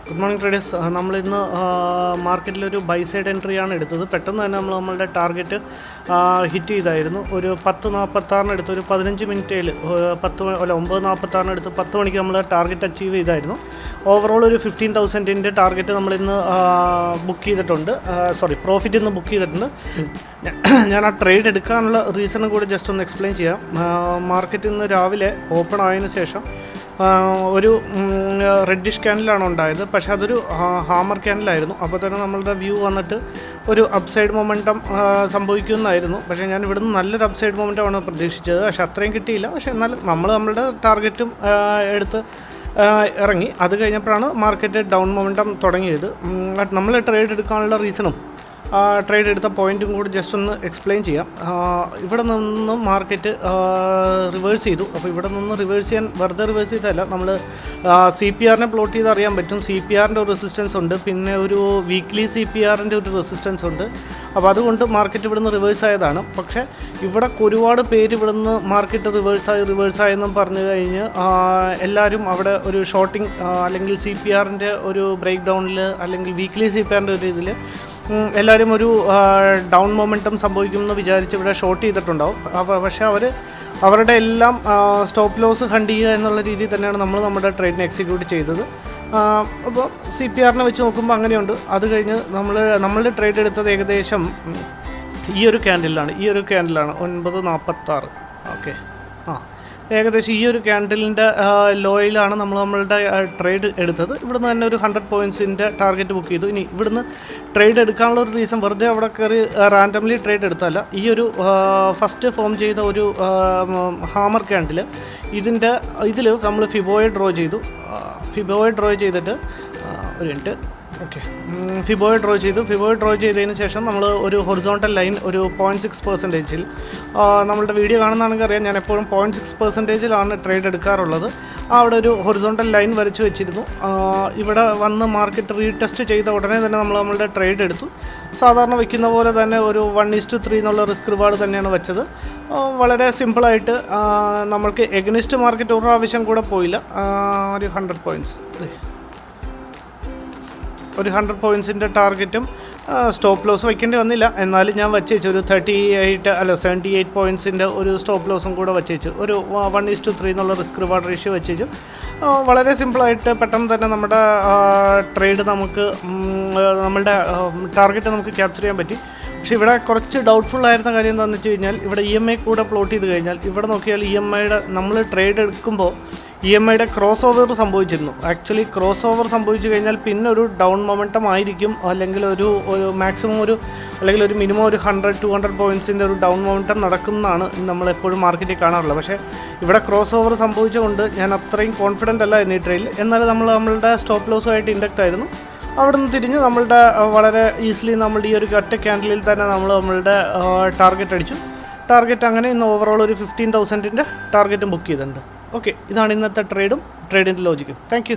Good morning traders. നമ്മളിന്ന് മാർക്കറ്റിലൊരു by side എൻട്രിയാണ് എടുത്തത്. പെട്ടെന്ന് തന്നെ നമ്മളുടെ ടാർഗറ്റ് ഹിറ്റ് ചെയ്തായിരുന്നു. ഒരു 10:46 എടുത്ത് ഒരു 15 മിനിറ്റിൽ 9:46 എടുത്ത് 10 മണിക്ക് നമ്മൾ ടാർഗറ്റ് അച്ചീവ് ചെയ്തായിരുന്നു. ഓവറോൾ ഒരു 15,000 ടാർഗറ്റ് നമ്മളിന്ന് ബുക്ക് ചെയ്തിട്ടുണ്ട്. പ്രോഫിറ്റ് ഇന്ന് ബുക്ക് ചെയ്തിട്ടുണ്ട്. ഞാൻ ആ ട്രേഡ് എടുക്കാനുള്ള റീസണും കൂടി ജസ്റ്റ് ഒന്ന് എക്സ്പ്ലെയിൻ ചെയ്യാം. മാർക്കറ്റ് ഇന്ന് രാവിലെ ഓപ്പൺ ആയതിനു ശേഷം ഒരു റെഡിഷ് ക്യാൻഡിലാണ് ഉണ്ടായത്. പക്ഷേ അതൊരു ഹാമർ ക്യാൻഡിലായിരുന്നു. അപ്പോൾ തന്നെ നമ്മളുടെ വ്യൂ വന്നിട്ട് ഒരു അപ്സൈഡ് മൊമെൻറ്റം സംഭവിക്കുമെന്നായിരുന്നു. പക്ഷേ ഞാൻ ഇവിടുന്ന് നല്ലൊരു അപ്സൈഡ് മൊമെൻറ്റമാണ് പ്രതീക്ഷിച്ചത്. പക്ഷേ അത്രയും കിട്ടിയില്ല. പക്ഷേ എന്നാലും നമ്മളുടെ ടാർഗറ്റും എടുത്ത് ഇറങ്ങി. അത് കഴിഞ്ഞപ്പോഴാണ് മാർക്കറ്റ് ഡൗൺ മൊമെൻറ്റം തുടങ്ങിയത്. നമ്മൾ ട്രേഡ് എടുക്കാനുള്ള റീസണും ട്രേഡ് എടുത്ത പോയിൻറ്റും കൂടി ജസ്റ്റ് ഒന്ന് എക്സ്പ്ലെയിൻ ചെയ്യാം. ഇവിടെ നിന്ന് മാർക്കറ്റ് റിവേഴ്സ് ചെയ്തു. അപ്പോൾ ഇവിടെ നിന്ന് റിവേഴ്സ് ചെയ്യാൻ വെറുതെ റിവേഴ്സ് ചെയ്തതല്ല, നമ്മൾ സി പി ആറിനെ പ്ലോട്ട് ചെയ്ത് അറിയാൻ പറ്റും. സി പി ആറിൻ്റെ ഒരു റെസിസ്റ്റൻസ് ഉണ്ട്, പിന്നെ ഒരു വീക്ക്ലി സി പി ആറിൻ്റെ ഒരു റെസിസ്റ്റൻസ് ഉണ്ട്. അപ്പോൾ അതുകൊണ്ട് മാർക്കറ്റ് ഇവിടെ നിന്ന് റിവേഴ്സ് ആയതാണ്. പക്ഷേ ഇവിടെ ഒരുപാട് പേര് ഇവിടെ നിന്ന് മാർക്കറ്റ് റിവേഴ്സായെന്നും പറഞ്ഞു കഴിഞ്ഞ് എല്ലാവരും അവിടെ ഒരു ഷോർട്ടിങ് അല്ലെങ്കിൽ സി പി ആറിൻ്റെ ഒരു ബ്രേക്ക് ഡൗണിൽ അല്ലെങ്കിൽ വീക്ക്ലി സി പി ആറിൻ്റെ ഒരു ഇതിൽ എല്ലാവരും ഒരു ഡൗൺ മൊമെൻറ്റം സംഭവിക്കുമെന്ന് വിചാരിച്ച് ഇവിടെ ഷോർട്ട് ചെയ്തിട്ടുണ്ടാവും. പക്ഷേ അവരുടെ എല്ലാം സ്റ്റോപ്പ് ലോസ് കണ്ട് ചെയ്യുക എന്നുള്ള രീതിയിൽ തന്നെയാണ് നമ്മൾ നമ്മുടെ ട്രേഡിനെ എക്സിക്യൂട്ട് ചെയ്തത്. അപ്പോൾ സി പി ആറിനെ വെച്ച് നോക്കുമ്പോൾ അങ്ങനെയുണ്ട്. അത് കഴിഞ്ഞ് നമ്മളുടെ ട്രേഡ് എടുത്തത് ഏകദേശം ഈ ഒരു ക്യാൻഡിലാണ് 9:46. ഓക്കെ, ഏകദേശം ഈ ഒരു ക്യാൻഡിലിൻ്റെ ലോയിലാണ് നമ്മളുടെ ട്രേഡ് എടുത്തത്. ഇവിടുന്ന് തന്നെ ഒരു 100 പോയിൻറ്റ്സിൻ്റെ ടാർഗറ്റ് ബുക്ക് ചെയ്തു. ഇനി ഇവിടുന്ന് ട്രേഡ് എടുക്കാനുള്ള ഒരു റീസൺ വെറുതെ അവിടെ കയറി റാൻഡംലി ട്രേഡ് എടുത്തല്ല. ഈ ഒരു ഫസ്റ്റ് ഫോം ചെയ്ത ഒരു ഹാമർ ക്യാൻഡിൽ ഇതിൽ നമ്മൾ ഫിബോയെ ഡ്രോ ചെയ്തിട്ട് ഒരു മിനിറ്റ്. ഓക്കെ, ഫിബോയെ ഡ്രോ ചെയ്തതിന് ശേഷം നമ്മൾ ഒരു ഹൊറിസോണ്ടൽ ലൈൻ ഒരു 0.6%, നമ്മളുടെ വീഡിയോ കാണുന്നതാണെങ്കിൽ അറിയാം, ഞാൻ എപ്പോഴും 0.6%ലാണ് ട്രേഡ് എടുക്കാറുള്ളത്. അവിടെ ഒരു ഹൊറിസോണ്ടൽ ലൈൻ വരച്ച് വെച്ചിരുന്നു. ഇവിടെ വന്ന് മാർക്കറ്റ് റീടെസ്റ്റ് ചെയ്ത ഉടനെ തന്നെ നമ്മളുടെ ട്രേഡ് എടുത്തു. സാധാരണ വയ്ക്കുന്ന പോലെ തന്നെ ഒരു 1:3 എന്നുള്ള റിസ്ക് റിവാർഡ് തന്നെയാണ് വെച്ചത്. വളരെ സിമ്പിളായിട്ട് നമ്മൾക്ക് എഗനിസ്റ്റ് മാർക്കറ്റ് ഒരു പ്രാവശ്യം കൂടെ പോയില്ല. ഒരു 100 പോയിൻറ്റ്സ്, ഒരു 100 പോയിൻറ്റ്സിൻ്റെ ടാർഗറ്റും സ്റ്റോപ്പ് ലോസ് വയ്ക്കേണ്ടി വന്നില്ല. എന്നാലും ഞാൻ വച്ചേച്ചു ഒരു 78 പോയിൻറ്റ്സിൻ്റെ ഒരു സ്റ്റോപ്പ് ലോസും കൂടെ വച്ചേച്ചു. ഒരു 1:3 എന്നുള്ള റിസ്ക് റിവാർഡ് റേഷ്യോ വച്ചേച്ചു. വളരെ സിമ്പിളായിട്ട് പെട്ടെന്ന് തന്നെ നമ്മുടെ ട്രേഡ് നമ്മളുടെ ടാർഗറ്റ് നമുക്ക് ക്യാപ്ചർ ചെയ്യാൻ പറ്റി. പക്ഷേ ഇവിടെ കുറച്ച് ഡൗട്ട്ഫുൾ ആയിരുന്ന കാര്യം എന്താണെന്ന് വെച്ച് കഴിഞ്ഞാൽ, ഇവിടെ ഇ എം ഐ കൂടെ പ്ലോട്ട് ചെയ്ത് കഴിഞ്ഞാൽ ഇവിടെ നോക്കിയാൽ ഇ എം ഐയുടെ നമ്മൾ ട്രേഡ് എടുക്കുമ്പോൾ ഇ എം ഐയുടെ ക്രോസ് ഓവർ സംഭവിച്ചിരുന്നു. ആക്ച്വലി ക്രോസ് ഓവർ സംഭവിച്ചു കഴിഞ്ഞാൽ പിന്നെ ഒരു ഡൗൺ മൊമെൻറ്റം ആയിരിക്കും, അല്ലെങ്കിൽ ഒരു മാക്സിമം അല്ലെങ്കിൽ ഒരു മിനിമം ഒരു 100-200 പോയിൻറ്റ്സിൻ്റെ ഒരു ഡൗൺ മൊമെൻറ്റം നടക്കുന്നതാണ് നമ്മളെപ്പോഴും മാർക്കറ്റിൽ കാണാറുള്ളത്. പക്ഷേ ഇവിടെ ക്രോസ് ഓവർ സംഭവിച്ചുകൊണ്ട് ഞാൻ അത്രയും കോൺഫിഡൻ്റ് അല്ല ഈ ട്രേഡിൽ. എന്നാലും നമ്മളുടെ സ്റ്റോപ്പ് ലോസുമായിട്ട് ഇൻഡക്റ്റ് ആയിരുന്നു. അവിടെ നിന്ന് തിരിഞ്ഞ് നമ്മളുടെ വളരെ ഈസിലി നമ്മളുടെ ഈ ഒരു ഒറ്റ ക്യാൻഡിലിൽ തന്നെ നമ്മളുടെ ടാർഗറ്റ് അടിച്ചു. ടാർഗറ്റ് അങ്ങനെ ഇന്ന് ഓവറോൾ ഒരു 15,000 ടാർഗറ്റും ബുക്ക് ചെയ്തിട്ടുണ്ട്. ഓക്കെ, ഇതാണ് ഇന്നത്തെ ട്രേഡിൻ്റെ ലോജിക്കും. Thank you.